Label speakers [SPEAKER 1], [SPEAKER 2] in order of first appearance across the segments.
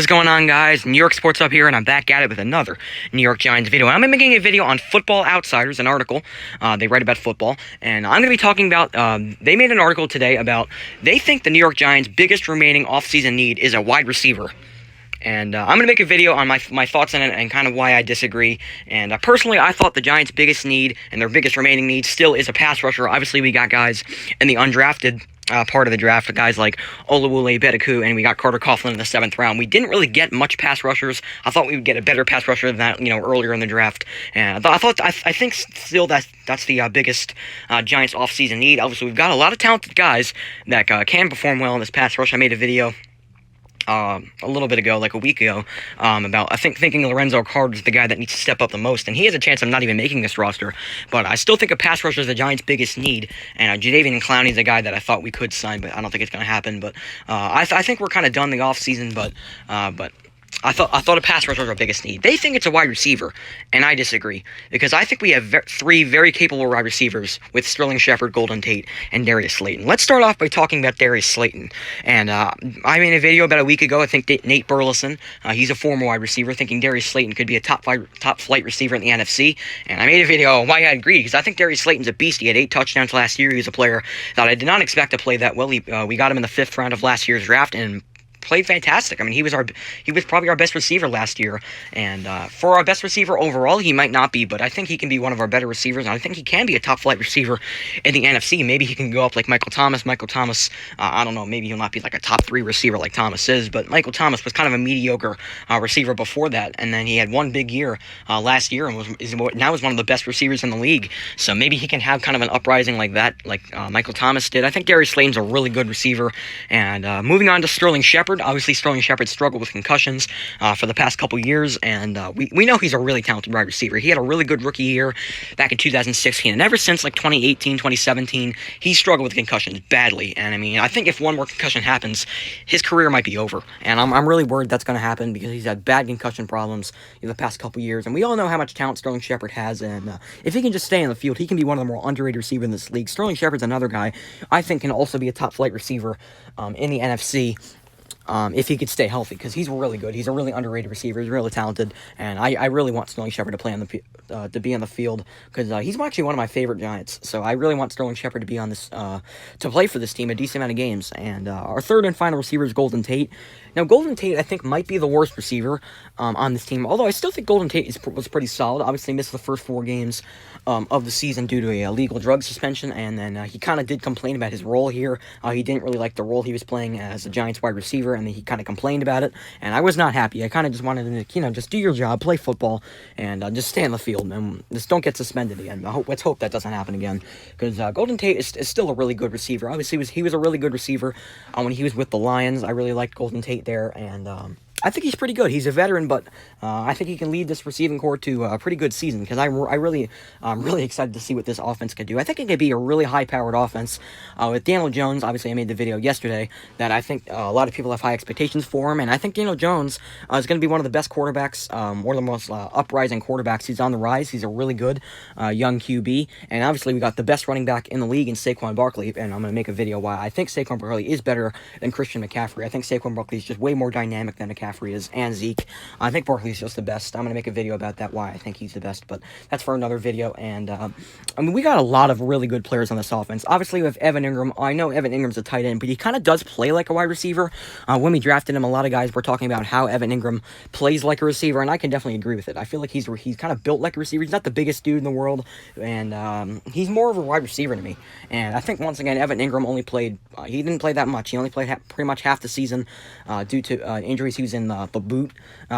[SPEAKER 1] What's going on, guys? New York Sports Up here, and I'm back at it with another New York Giants video. And I'm making a video on Football Outsiders, an article. They write about football, and I'm going to be talking about, they made an article today about, they think the New York Giants' biggest remaining offseason need is a wide receiver. And I'm going to make a video on my thoughts on it and kind of why I disagree. And personally, I thought the Giants' biggest need and their biggest remaining need still is a pass rusher. Obviously, we got guys in the undrafted part of the draft, guys like Olawule Bedeku, and we got Carter Coughlin in the 7th round. We didn't really get much pass rushers. I thought we would get a better pass rusher than that, earlier in the draft. And I think still that's the biggest Giants offseason need. Obviously, we've got a lot of talented guys that can perform well in this pass rush. I made a video a little bit ago, like a week ago, about thinking Lorenzo Carter is the guy that needs to step up the most, and he has a chance of not even making this roster. But I still think a pass rusher is the Giants' biggest need, and Jadeveon Clowney is a guy that I thought we could sign, but I don't think it's going to happen. But I think we're kind of done the offseason, but I thought a pass rusher was our biggest need. They think it's a wide receiver, and I disagree, because I think we have three very capable wide receivers with Sterling Shepard, Golden Tate, and Darius Slayton. Let's start off by talking about Darius Slayton. And I made a video about a week ago. I think Nate Burleson, he's a former wide receiver, thinking Darius Slayton could be a top flight receiver in the NFC. And I made a video on why I agree, because I think Darius Slayton's a beast. He had 8 touchdowns last year. He was a player that I did not expect to play that well. We got him in the 5th round of last year's draft, and played fantastic. I mean, he was probably our best receiver last year, and for our best receiver overall, he might not be, but I think he can be one of our better receivers, and I think he can be a top flight receiver in the NFC. Maybe he can go up like Michael Thomas. I don't know, maybe he'll not be like a top 3 receiver like Thomas is, but Michael Thomas was kind of a mediocre receiver before that, and then he had one big year last year, and now is one of the best receivers in the league. So maybe he can have kind of an uprising like that, like Michael Thomas did. I think Darius Slayton's a really good receiver. And moving on to Sterling Shepard. Obviously, Sterling Shepard struggled with concussions for the past couple years, and we know he's a really talented wide receiver. He had a really good rookie year back in 2016, and ever since like 2018, 2017, he struggled with concussions badly. And I mean, I think if one more concussion happens, his career might be over. And I'm really worried that's going to happen, because he's had bad concussion problems in the past couple years, and we all know how much talent Sterling Shepard has. And if he can just stay on the field, he can be one of the more underrated receivers in this league. Sterling Shepard's another guy I think can also be a top flight receiver in the NFC. If he could stay healthy, because he's really good. He's a really underrated receiver. He's really talented, and I really want Sterling Shepard to play on to be on the field, because he's actually one of my favorite Giants. So I really want Sterling Shepard to be on this to play for this team a decent amount of games. And our third and final receiver is Golden Tate. Now, Golden Tate, I think, might be the worst receiver on this team, although I still think Golden Tate was pretty solid. Obviously, missed the first 4 games of the season due to a legal drug suspension, and then he kind of did complain about his role here. He didn't really like the role he was playing as a Giants wide receiver, and then he kind of complained about it, and I was not happy. I kind of just wanted him to, just do your job, play football, and just stay on the field, and just don't get suspended again. Let's hope that doesn't happen again, because Golden Tate is still a really good receiver. Obviously, he was a really good receiver when he was with the Lions. I really liked Golden Tate there, and I think he's pretty good. He's a veteran, but I think he can lead this receiving corps to a pretty good season, because I'm really excited to see what this offense can do. I think it could be a really high-powered offense with Daniel Jones. Obviously, I made the video yesterday that I think a lot of people have high expectations for him, and I think Daniel Jones is going to be one of the best quarterbacks, one of the most uprising quarterbacks. He's on the rise. He's a really good young QB, and obviously we got the best running back in the league in Saquon Barkley, and I'm going to make a video why I think Saquon Barkley is better than Christian McCaffrey. I think Saquon Barkley is just way more dynamic than McCaffrey is, and Zeke. I think Barkley's just the best. I'm going to make a video about that, why I think he's the best, but that's for another video. And I mean, we got a lot of really good players on this offense. Obviously, we have Evan Engram. I know Evan Ingram's a tight end, but he kind of does play like a wide receiver. When we drafted him, a lot of guys were talking about how Evan Engram plays like a receiver, and I can definitely agree with it. I feel like he's kind of built like a receiver. He's not the biggest dude in the world, and he's more of a wide receiver to me. And I think, once again, Evan Engram only played, he didn't play that much. He only played pretty much half the season due to injuries. He was in the boot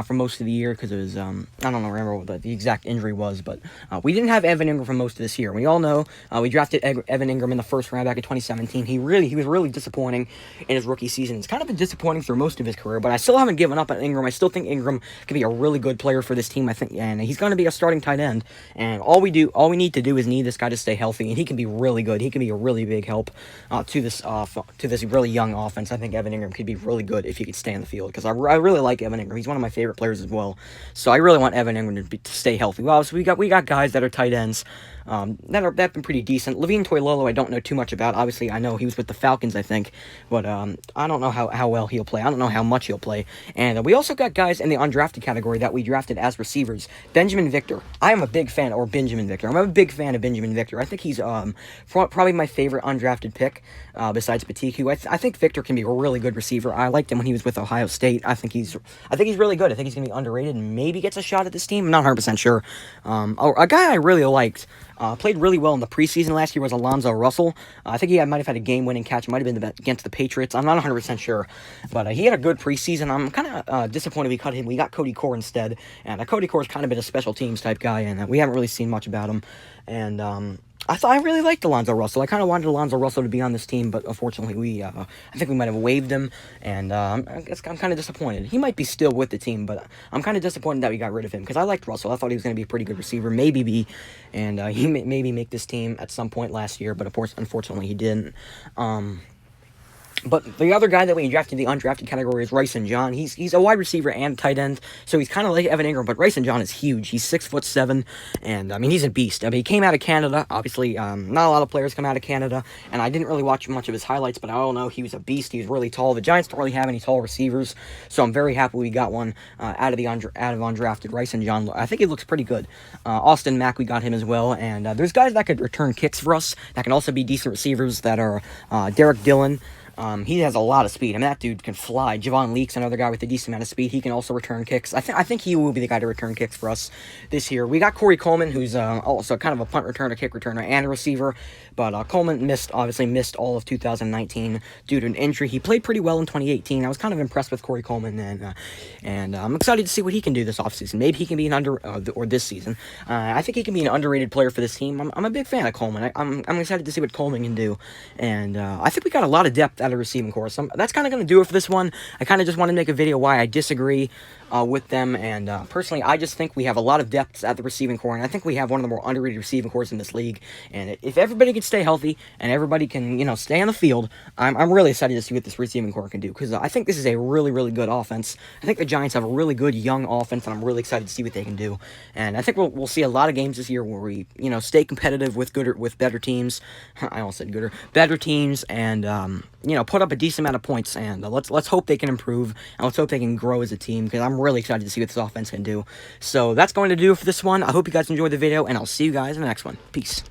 [SPEAKER 1] for most of the year, because it was, I don't remember what the exact injury was, but we didn't have Evan Engram for most of this year. We all know we drafted Evan Engram in the 1st round back in 2017. He was really disappointing in his rookie season. It's kind of been disappointing through most of his career, but I still haven't given up on Engram. I still think Engram can be a really good player for this team, I think, and he's going to be a starting tight end, and all we need to do is need this guy to stay healthy, and he can be really good. He can be a really big help to this really young offense. I think Evan Engram could be really good if he could stay on the field, because I really really like Evan Engram. He's one of my favorite players as well. So I really want Evan Engram to stay healthy. Well, so we got guys that are tight ends that have been pretty decent. Levine Toilolo, I don't know too much about. Obviously, I know he was with the Falcons, I think, but I don't know how well he'll play. I don't know how much he'll play. And we also got guys in the undrafted category that we drafted as receivers. Benjamin Victor. I am a big fan, or Benjamin Victor. I'm a big fan of Benjamin Victor. I think he's probably my favorite undrafted pick besides Patiku. I think Victor can be a really good receiver. I liked him when he was with Ohio State. I think he's really good. I think he's going to be underrated and maybe gets a shot at this team. I'm not 100% sure. A guy I really liked, played really well in the preseason last year, was Alonzo Russell. I think he might have had a game-winning catch. It might have been against the Patriots. I'm not 100% sure. But he had a good preseason. I'm kind of disappointed we cut him. We got Cody Core instead. And Cody Core's kind of been a special teams type guy, and we haven't really seen much about him. And I really liked Alonzo Russell. I kind of wanted Alonzo Russell to be on this team, but unfortunately, I think we might have waived him, and I guess I'm kind of disappointed. He might be still with the team, but I'm kind of disappointed that we got rid of him, because I liked Russell. I thought he was going to be a pretty good receiver, and he maybe make this team at some point last year, but of course, unfortunately, he didn't. But the other guy that we drafted in the undrafted category is Ryson John. He's a wide receiver and tight end, so he's kind of like Evan Engram, but Ryson John is huge. He's 6'7", and, I mean, he's a beast. I mean, he came out of Canada. Obviously, not a lot of players come out of Canada, and I didn't really watch much of his highlights, but I don't know, he was a beast. He was really tall. The Giants don't really have any tall receivers, so I'm very happy we got one out of undrafted Ryson John. I think he looks pretty good. Austin Mack, we got him as well, and there's guys that could return kicks for us that can also be decent receivers that are Derek Dillon. He has a lot of speed. I mean, that dude can fly. Javon Leake's another guy with a decent amount of speed. He can also return kicks. I think he will be the guy to return kicks for us this year. We got Corey Coleman, who's also kind of a punt returner, kick returner, and a receiver. But Coleman obviously missed all of 2019 due to an injury. He played pretty well in 2018. I was kind of impressed with Corey Coleman, and I'm excited to see what he can do this offseason. Maybe he can be or this season. I think he can be an underrated player for this team. I'm a big fan of Coleman. I'm excited to see what Coleman can do, and I think we got a lot of depth out of receiving corps. That's kind of going to do it for this one. I kind of just want to make a video why I disagree with them, and personally, I just think we have a lot of depth at the receiving corps, and I think we have one of the more underrated receiving corps in this league, and if everybody can stay healthy, and everybody can, stay on the field, I'm really excited to see what this receiving corps can do, because I think this is a really, really good offense. I think the Giants have a really good young offense, and I'm really excited to see what they can do, and I think we'll see a lot of games this year where we, stay competitive with better teams. I almost said better teams, and put up a decent amount of points, and let's hope they can improve, and let's hope they can grow as a team, because I'm really excited to see what this offense can do. So that's going to do it for this one. I hope you guys enjoyed the video, and I'll see you guys in the next one. Peace.